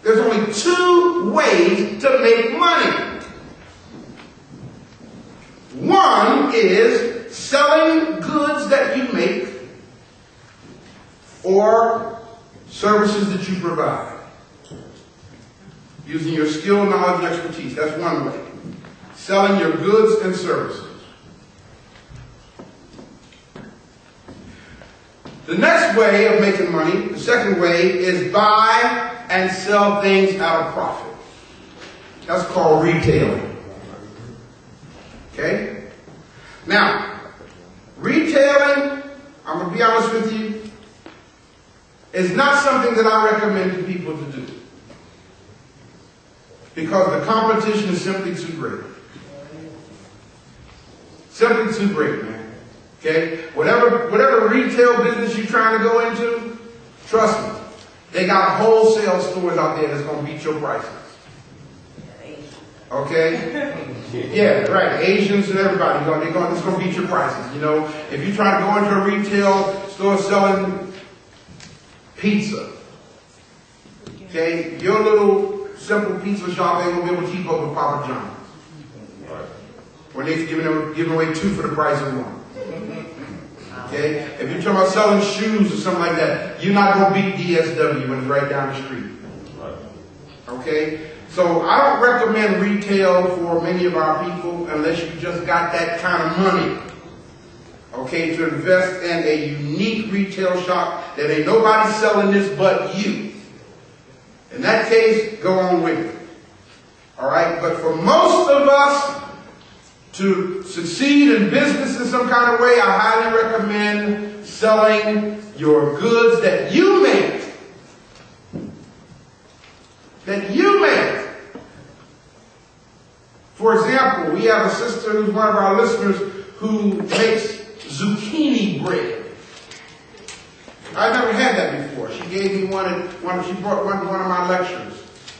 There's only two ways to make money. One is selling goods that you make or services that you provide. Using your skill, knowledge, and expertise. That's one way. Selling your goods and services. The next way of making money, the second way, is buy and sell things at a profit. That's called retailing. Okay? Now, retailing, I'm going to be honest with you, is not something that I recommend to people to do. Because the competition is simply too great. Simply too great, man. Okay? Whatever retail business you're trying to go into, trust me, they got wholesale stores out there that's going to beat your prices. Okay? Yeah, right. Asians and everybody, it's going to beat your prices. You know, if you try to go into a retail store selling pizza, okay, your little simple pizza shop ain't going to be able to keep up with Papa John's. When they're giving away two for the price of one. Okay? If you're talking about selling shoes or something like that, you're not going to beat DSW when it's right down the street. Okay? So I don't recommend retail for many of our people unless you just got that kind of money. Okay? To invest in a unique retail shop that ain't nobody selling this but you. In that case, go on with it. Alright? But for most of us, to succeed in business in some kind of way, I highly recommend selling your goods that you make. That you make. For example, we have a sister who's one of our listeners who makes zucchini bread. I've never had that before. She gave me she brought one to one of my lectures.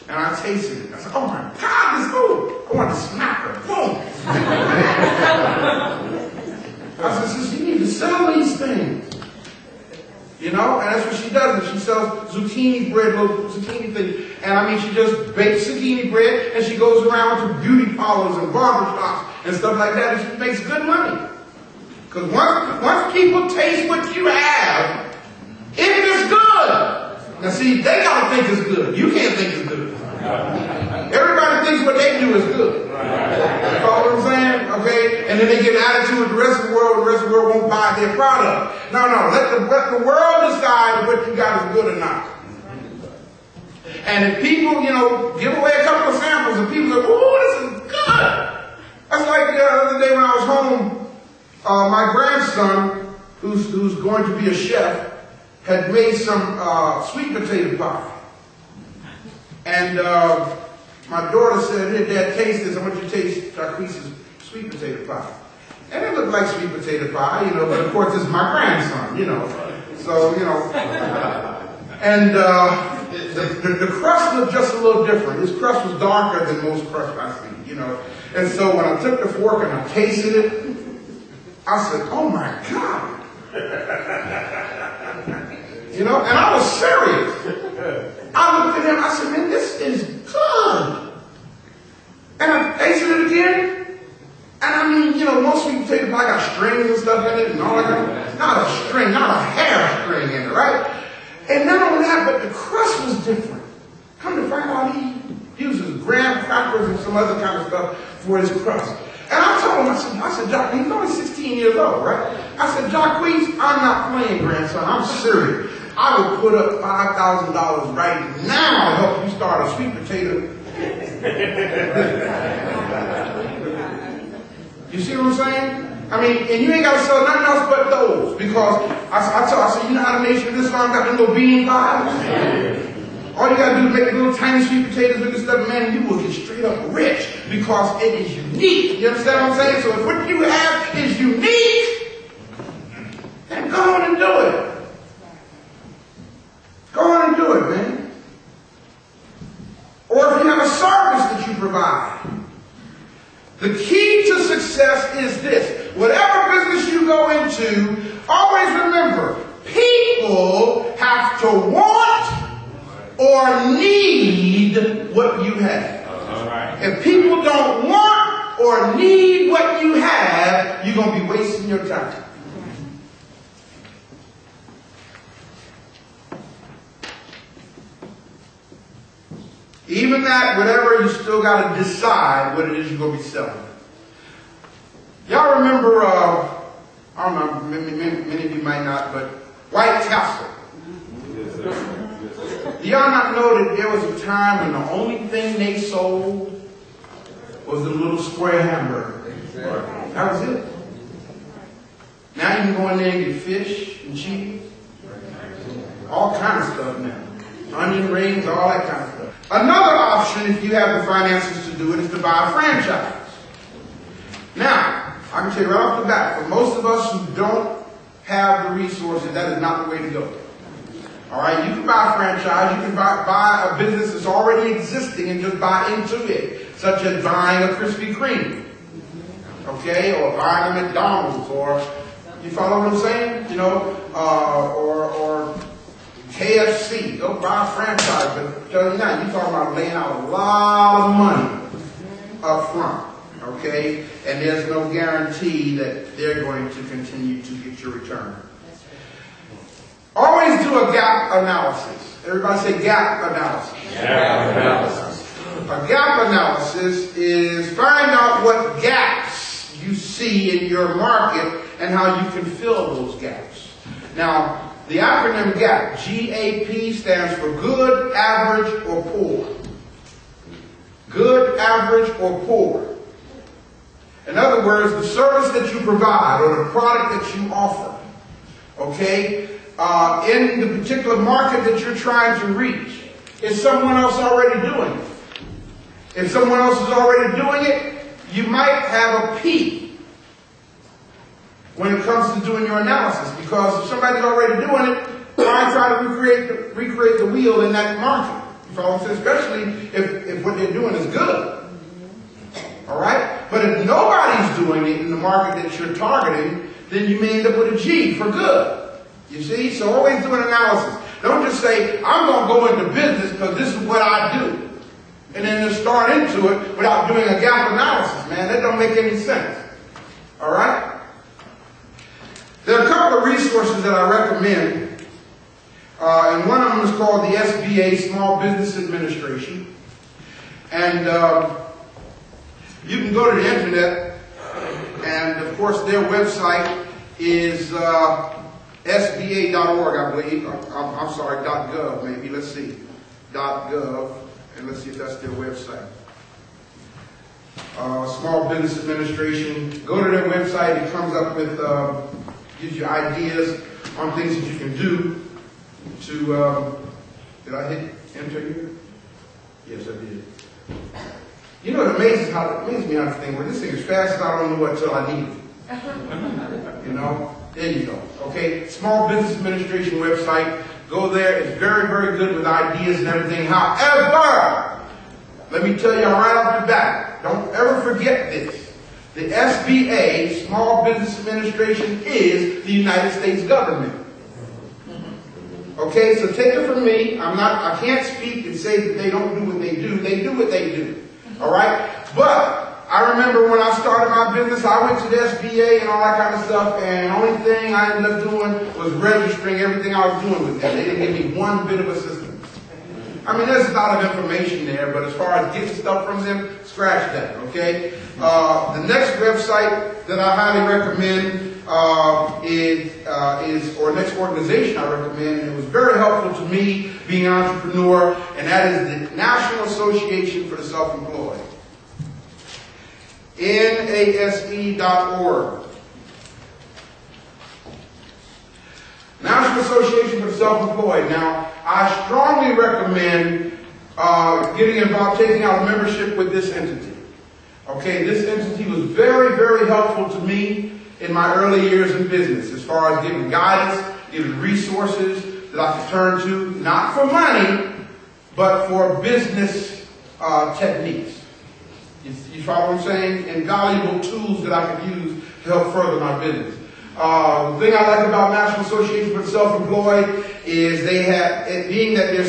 And I tasted it. I said, oh my God, this food. I wanted to smack her. Boom. I said, sis, you need to sell these things. You know? And that's what she does. She sells zucchini bread, little zucchini things. And I mean, she just bakes zucchini bread and she goes around to beauty parlors and barber shops and stuff like that and she makes good money. Because once people taste what you have, it is good. Now see, they gotta think it's good. You can't think it's good. Everybody thinks what they do is good. You follow what I'm saying? Okay? And then they get an attitude with the rest of the world, the rest of the world won't buy their product. No, let the world decide what you got is good or not. And if people, give away a couple of samples and people are, ooh, this is good. That's like the other day when I was home, my grandson, who's going to be a chef, had made some sweet potato pie. And my daughter said, here, Dad, taste this. I want you to taste Jacquees' sweet potato pie. And it looked like sweet potato pie, but of course it's my grandson, So, and the crust looked just a little different. His crust was darker than most crust I see, And so when I took the fork and I tasted it, I said, oh my God. And I was serious. I looked at him, I said, man, this is good. And I tasted it again. And I mean, most sweet potato pie got strings and stuff in it and all that. Not a string, not a hair string in it, right? And not only that, but the crust was different. Come to find out, he uses graham crackers and some other kind of stuff for his crust. And I told him, I said, Jacquees, he's only 16 years old, right? I said, Jacquees, I'm not playing, grandson. I'm serious. I would put up $5,000 right now to help you start a sweet potato. You see what I'm saying? I mean, and you ain't got to sell nothing else but those. Because I said, you know how to make sure this one got them little bean pies? All you got to do is make little tiny sweet potatoes with this stuff, man, and you will get straight up rich because it is unique. You understand what I'm saying? So if what you have is unique, then go on and do it. Go on and do it, man. Or if you have a service that you provide. The key to success is this. Whatever business you go into, always remember, people have to want or need what you have. Right. If people don't want or need what you have, you're going to be wasting your time. Even that, whatever, you still got to decide what it is you're going to be selling. Y'all remember, I don't know, many of you might not, but White Castle. Do y'all not know that there was a time when the only thing they sold was the little square hamburger? That was it. Now you can go in there and get fish and cheese. All kind of stuff now. Onion rings, all that kind of stuff. Another option, if you have the finances to do it, is to buy a franchise. Now, I can tell you right off the bat, for most of us who don't have the resources, that is not the way to go. All right, you can buy a franchise, you can buy a business that's already existing and just buy into it, such as buying a Krispy Kreme, okay, or buying a McDonald's, or, you follow what I'm saying? You know, or KFC, go buy a franchise, but tell you now, you're talking about laying out a lot of money up front, okay, and there's no guarantee that they're going to continue to get your return. Always do a gap analysis. Everybody say gap analysis. Gap analysis. A gap analysis is find out what gaps you see in your market and how you can fill those gaps. Now, the acronym GAP, G-A-P, stands for good, average, or poor. Good, average, or poor. In other words, the service that you provide or the product that you offer, okay, in the particular market that you're trying to reach, is someone else already doing it? If someone else is already doing it, you might have a peak when it comes to doing your analysis, because if somebody's already doing it, why try to recreate the wheel in that market? You follow what I'm saying? Especially if what they're doing is good. All right? But if nobody's doing it in the market that you're targeting, then you may end up with a G for good. You see? So always do an analysis. Don't just say, I'm going to go into business because this is what I do. And then just start into it without doing a gap analysis, man. That don't make any sense. All right? There are a couple of resources that I recommend. And one of them is called the SBA, Small Business Administration. And you can go to the internet, and of course their website is SBA.org, I believe. I'm sorry, .gov maybe. Let's see. .gov. And let's see if that's their website. Small Business Administration. Go to their website. It comes up with, gives you ideas on things that you can do to, did I hit enter here? Yes, I did. You know, it amazes me how this thing works. This thing is fast as I don't know what till I need it. You know? There you go. Okay? Small Business Administration website. Go there. It's very, very good with ideas and everything. However, let me tell you right off the bat, don't ever forget this. The SBA, Small Business Administration, is the United States government. Okay, so take it from me. I can't speak and say that they don't do what they do. They do what they do. All right? But I remember when I started my business, I went to the SBA and all that kind of stuff, and the only thing I ended up doing was registering everything I was doing with them. They didn't give me one bit of assistance. I mean, there's a lot of information there, but as far as getting stuff from them, scratch that, okay? The next website that I highly recommend or next organization I recommend, and it was very helpful to me being an entrepreneur, and that is the National Association for the Self-Employed. NASE.org. National Association for the Self-Employed. Now, I strongly recommend getting involved, taking out a membership with this entity. Okay, this entity was very, very helpful to me in my early years in business, as far as giving guidance, giving resources that I could turn to, not for money, but for business techniques. You follow what I'm saying? And valuable tools that I could use to help further my business. The thing I like about National Association for the Self-Employed is they have, being that they're